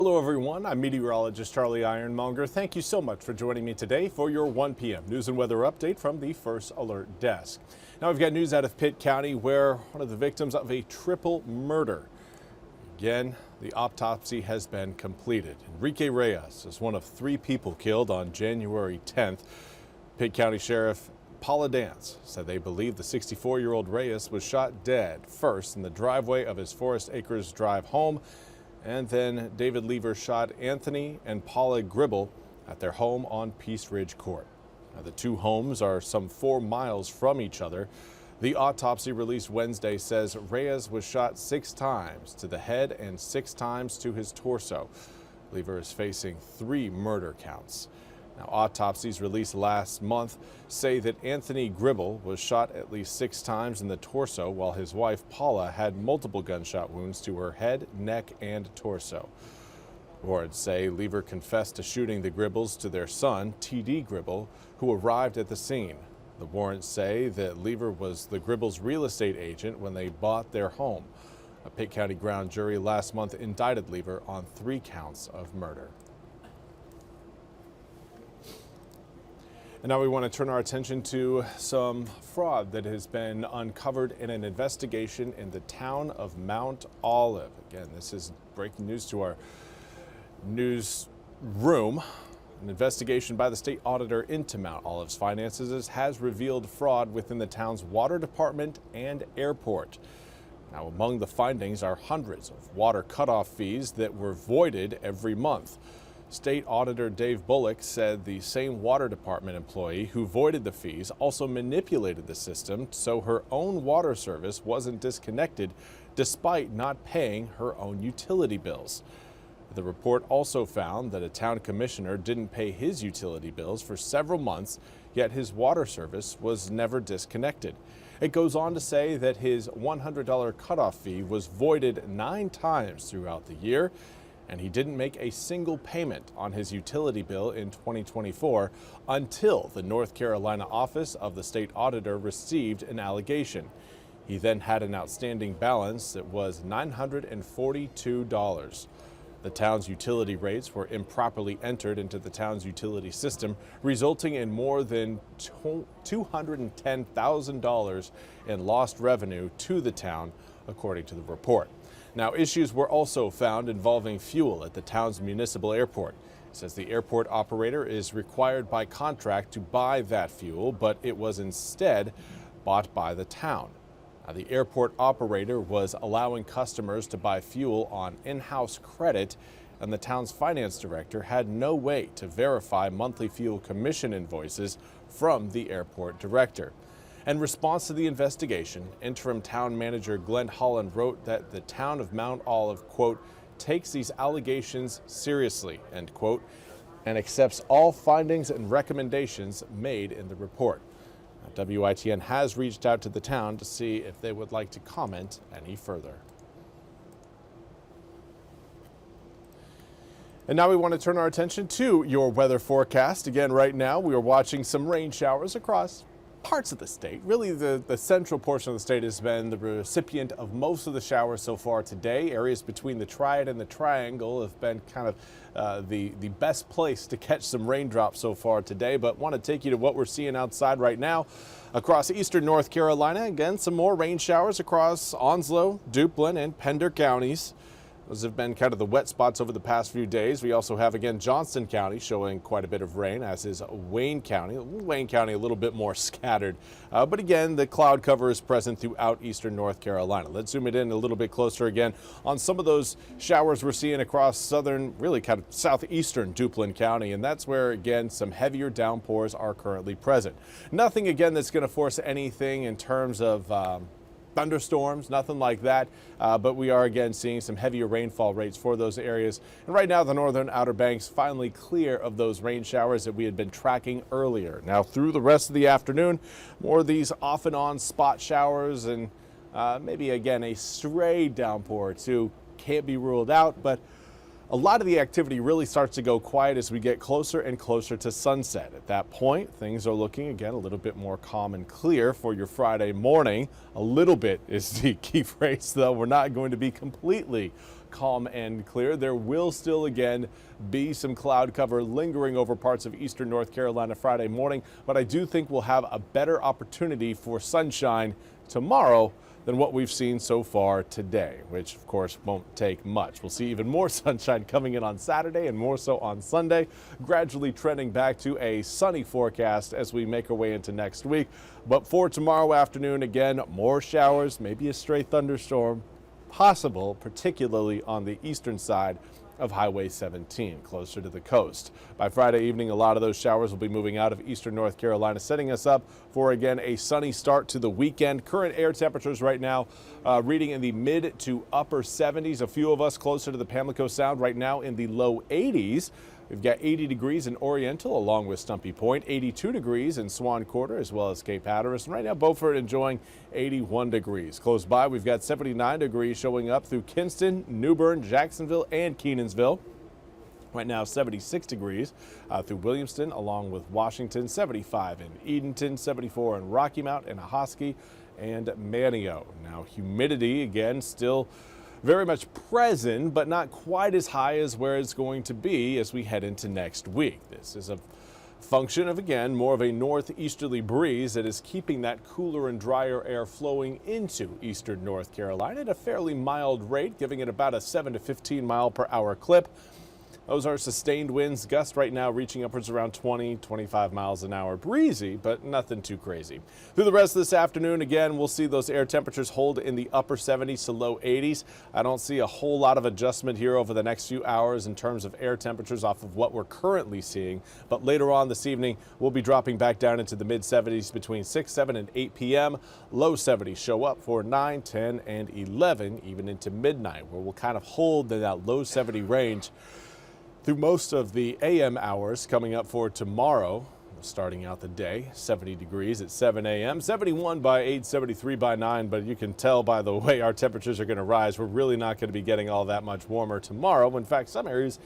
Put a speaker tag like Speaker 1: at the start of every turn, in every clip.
Speaker 1: Hello everyone, I'm meteorologist Charlie Ironmonger. Thank you so much for joining me today for your 1 p.m. news and weather update from the First Alert Desk. Now we've got news out of Pitt County where one of the victims of a triple murder. Again, the autopsy has been completed. Enrique Reyes is one of 3 people killed on January 10th. Pitt County Sheriff Paula Dance said they believe the 64-year-old Reyes was shot dead first in the driveway of his Forest Acres Drive home. And then David Lever shot Anthony and Paula Gribble at their home on Peace Ridge Court. Now, the 2 homes are some 4 miles from each other. The autopsy released Wednesday says Reyes was shot 6 times to the head and 6 times to his torso. Lever is facing 3 murder counts. Now, autopsies released last month say that Anthony Gribble was shot at least 6 times in the torso, while his wife Paula had multiple gunshot wounds to her head, neck, and torso. Warrants say Lever confessed to shooting the Gribbles to their son, T.D. Gribble, who arrived at the scene. The warrants say that Lever was the Gribbles' real estate agent when they bought their home. A Pitt County grand jury last month indicted Lever on 3 counts of murder. And now we want to turn our attention to some fraud that has been uncovered in an investigation in the town of Mount Olive. Again, this is breaking news to our newsroom. An investigation by the state auditor into Mount Olive's finances has revealed fraud within the town's water department and airport. Now, among the findings are hundreds of water cutoff fees that were voided every month. State Auditor Dave Bullock said the same water department employee who voided the fees also manipulated the system so her own water service wasn't disconnected despite not paying her own utility bills. The report also found that a town commissioner didn't pay his utility bills for several months, yet his water service was never disconnected. It goes on to say that his $100 cutoff fee was voided 9 times throughout the year, and he didn't make a single payment on his utility bill in 2024 until the North Carolina office of the state auditor received an allegation. He then had an outstanding balance that was $942. The town's utility rates were improperly entered into the town's utility system, resulting in more than $210,000 in lost revenue to the town, according to the report. Now, issues were also found involving fuel at the town's municipal airport. It says the airport operator is required by contract to buy that fuel, but it was instead bought by the town. Now, the airport operator was allowing customers to buy fuel on in-house credit, and the town's finance director had no way to verify monthly fuel commission invoices from the airport director. In response to the investigation, interim town manager Glenn Holland wrote that the town of Mount Olive, quote, takes these allegations seriously, end quote, and accepts all findings and recommendations made in the report. Now, WITN has reached out to the town to see if they would like to comment any further. And now we want to turn our attention to your weather forecast. Again, right now we are watching some rain showers across parts of the state. Really, the central portion of the state has been the recipient of most of the showers so far today. Areas between the Triad and the Triangle have been kind of the best place to catch some raindrops so far today, but want to take you to what we're seeing outside right now. Across eastern North Carolina, again, some more rain showers across Onslow, Duplin, and Pender counties. Those have been kind of the wet spots over the past few days. We also have, again, Johnston County showing quite a bit of rain, as is Wayne County. Wayne County a little bit more scattered. But again, the cloud cover is present throughout eastern North Carolina. Let's zoom it in a little bit closer again on some of those showers we're seeing across southern, really kind of southeastern Duplin County. And that's where, again, some heavier downpours are currently present. Nothing, again, that's going to force anything in terms of thunderstorms, nothing like that, but we are again seeing some heavier rainfall rates for those areas. And right now the northern Outer Banks finally clear of those rain showers that we had been tracking earlier. Now through the rest of the afternoon, more of these off and on spot showers and maybe again a stray downpour or two can't be ruled out, but A lot of the activity really starts to go quiet as we get closer and closer to sunset. At that point, things are looking again a little bit more calm and clear for your Friday morning. A little bit is the key phrase, though. We're not going to be completely calm and clear. There will still again be some cloud cover lingering over parts of eastern North Carolina Friday morning, but I do think we'll have a better opportunity for sunshine tomorrow than what we've seen so far today, which of course won't take much. We'll see even more sunshine coming in on Saturday and more so on Sunday, gradually trending back to a sunny forecast as we make our way into next week. But for tomorrow afternoon, again, more showers, maybe a stray thunderstorm possible, particularly on the eastern side of Highway 17, closer to the coast. By Friday evening, a lot of those showers will be moving out of eastern North Carolina, setting us up for, again, a sunny start to the weekend. Current air temperatures right now reading in the mid to upper 70s. A few of us closer to the Pamlico Sound right now in the low 80s. We've got 80 degrees in Oriental along with Stumpy Point, 82 degrees in Swan Quarter as well as Cape Hatteras. And right now, Beaufort enjoying 81 degrees. Close by, we've got 79 degrees showing up through Kinston, New Bern, Jacksonville, and Kenansville. Right now, 76 degrees through Williamston along with Washington, 75 in Edenton, 74 in Rocky Mount, and Ahoskie and Manteo. Now, humidity again still very much present, but not quite as high as where it's going to be as we head into next week. This is a function of, again, more of a northeasterly breeze that is keeping that cooler and drier air flowing into eastern North Carolina at a fairly mild rate, giving it about a 7 to 15 mile per hour clip. Those are sustained winds, gusts right now reaching upwards around 20, 25 miles an hour. Breezy, but nothing too crazy. Through the rest of this afternoon, again, we'll see those air temperatures hold in the upper 70s to low 80s. I don't see a whole lot of adjustment here over the next few hours in terms of air temperatures off of what we're currently seeing. But later on this evening, we'll be dropping back down into the mid 70s between 6, 7, and 8 p.m. Low 70s show up for 9, 10, and 11, even into midnight, where we'll kind of hold in that low 70 range through most of the AM hours coming up for tomorrow. Starting out the day, 70 degrees at 7 a.m., 71 by 8, 73 by 9, but you can tell by the way our temperatures are going to rise, we're really not going to be getting all that much warmer tomorrow. In fact, some areas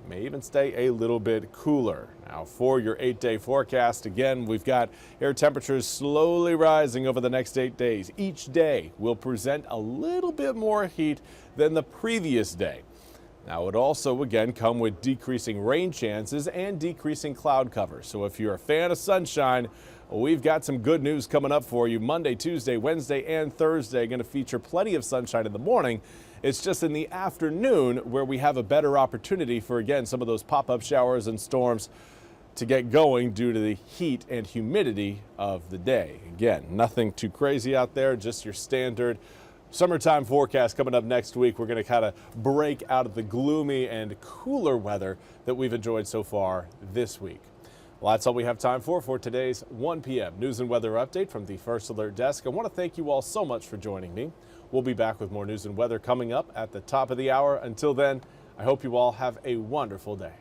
Speaker 1: may even stay a little bit cooler. Now, for your 8-day forecast, again, we've got air temperatures slowly rising over the next 8 days. Each day will present a little bit more heat than the previous day. Now, it also, again, come with decreasing rain chances and decreasing cloud cover. So if you're a fan of sunshine, we've got some good news coming up for you. Monday, Tuesday, Wednesday, and Thursday going to feature plenty of sunshine in the morning. It's just in the afternoon where we have a better opportunity for, again, some of those pop-up showers and storms to get going due to the heat and humidity of the day. Again, nothing too crazy out there, just your standard summertime forecast coming up next week. We're going to kind of break out of the gloomy and cooler weather that we've enjoyed so far this week. Well, that's all we have time for today's 1 p.m. news and weather update from the First Alert Desk. I want to thank you all so much for joining me. We'll be back with more news and weather coming up at the top of the hour. Until then, I hope you all have a wonderful day.